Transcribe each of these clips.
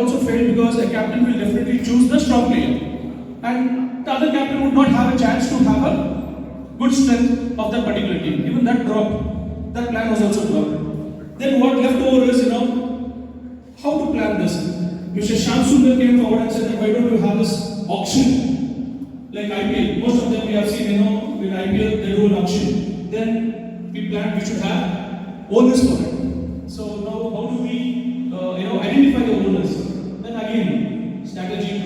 also failed because a captain will definitely choose the strong player, and the other captain would not have a chance to have a good strength of that particular team. Even that dropped. That plan was also dropped. Then what left over is, how to plan this. Mr. Shyam Sundar came forward and said that why don't you have this auction like IPL? Most of them we have seen, in IPL they do an auction. Then we planned we should have owners for it. So now how do we identify the owners? Then again, strategy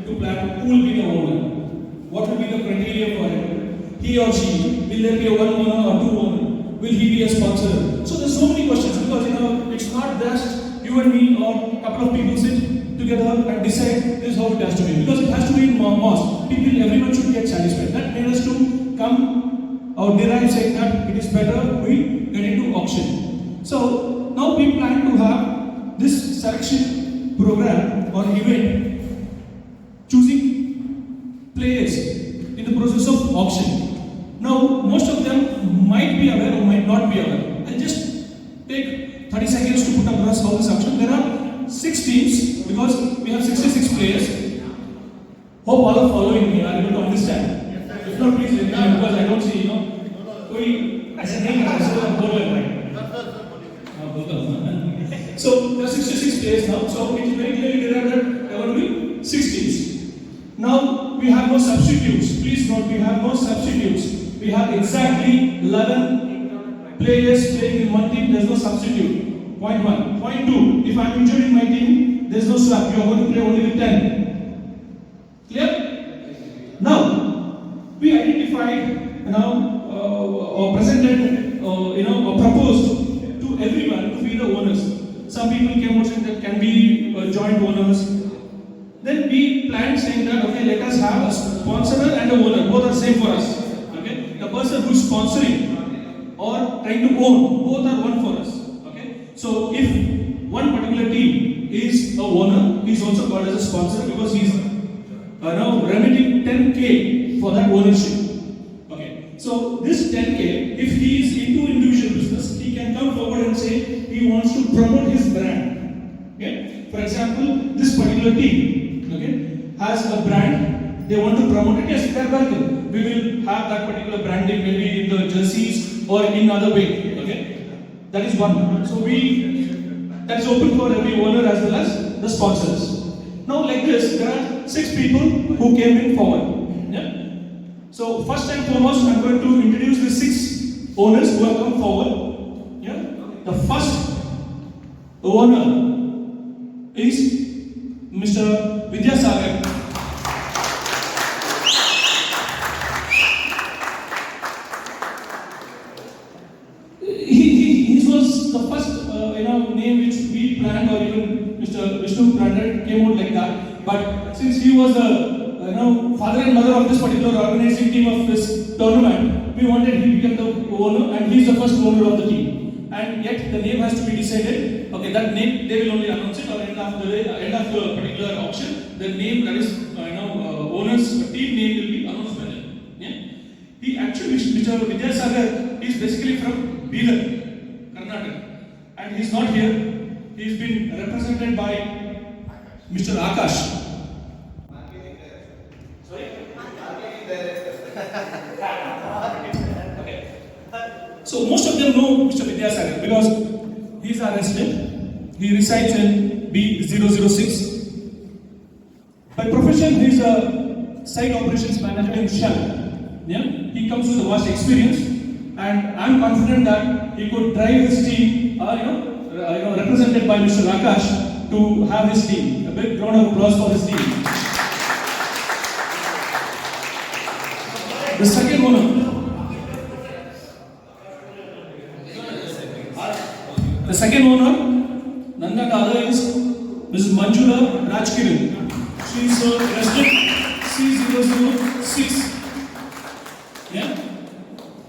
to plan who will be the owner. What will be the criteria for it? He or she, will there be a one owner or two owner? Will he be a sponsor? So there's so many questions because it's not just you and me or a couple of people sit together and decide this is how it has to be. Because it has to be in mass. Everyone should get satisfied. That made us to come or derive saying that it is better we get into auction. So now we plan to have this selection program or event choosing players in the process of auction. Now, most of them might be aware or might not be aware. I'll just take 30 seconds to put across how this auction. There are 6 teams because we have 66 players. Hope all are following me, are able to understand. If not, please let me know because I don't see, as a name, I said I'm So, there are 66 players now. So, it is very clearly derived that there will be 6 teams. Now, we have no substitutes. Please note, we have no substitutes. We have exactly 11 players playing in one team, there is no substitute. Point 1. Point 2, if I am injured in my team, there is no swap. You are going to play only with 10. Clear? Now, we identified or presented or proposed to everyone to be the owners. Some people came out saying that can be joint owners. Then we planned saying that, okay, let us have a sponsor and a owner. Both are same for us. Okay? The person who is sponsoring or trying to own, both are one for us. Okay? So if one particular team is a owner, he is also called as a sponsor because he is now remitting 10K for that ownership. Okay? So this 10K, if he is into individual business, he can come forward and say he wants to promote his brand. Okay? For example, this particular team has a brand, they want to promote it, yes, they are welcome. We will have that particular branding maybe in the jerseys or in other way. Okay? That is one. So that is open for every owner as well as the sponsors. Now like this, there are 6 people who came in forward. Yeah? So first and foremost, I am going to introduce the 6 owners who have come forward. Yeah? The first owner is Mr. Vidyasagar. He was the first name which we planned, or even Mr. Vishnu planned came out like that. But since he was the father and mother of this particular organizing team of this tournament, we wanted him to become the owner, and he is the first owner of the team. And yet the name has to be decided. Okay, that name they will only announce it, or end of the particular auction, the name that is owners team name will be announced by them. Yeah? He actually, Mr. Vidyasagar, is basically from Bidar, Karnataka, and he is not here. He has been represented by Mr. Akash. Sorry? Okay. So most of them know Mr. Vidyasagar because he is our resident. He resides in B006. By profession, he is a site operations manager in Shell. Yeah? He comes with a vast experience, and I am confident that he could drive his team, represented by Mr. Akash, to have his team. A big round of applause for his team. The second owner. The second owner, none other is Mrs. Manjula Rajkiran. She is a resident C006. Yeah?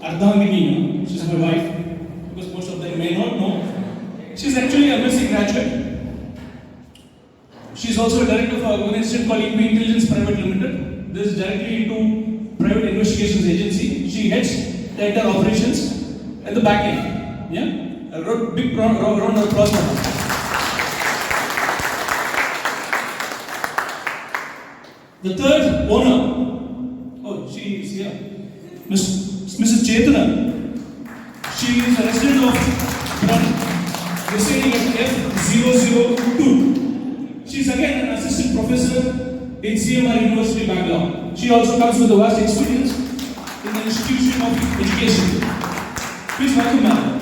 Ardhangini. She is my wife. Because most of them may not know. She is actually a MSc graduate. She is also a director of an organization called EP Intelligence Private Limited. This is directly into private investigations agency. She heads the entire operations at the back end. Yeah? A big round of applause for her. The third owner, oh, she is here, Mrs. Chetana. She is a resident of Bren, residing at F002. She is again an assistant professor in CMR University, Bangalore. She also comes with a vast experience in the institution of education. Please welcome madam.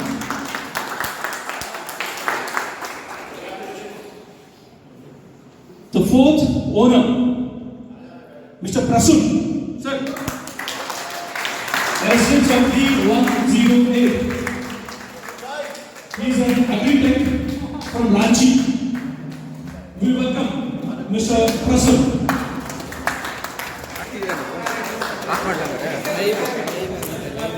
The fourth owner, Mr. Prasun. Sir. Residents of D108.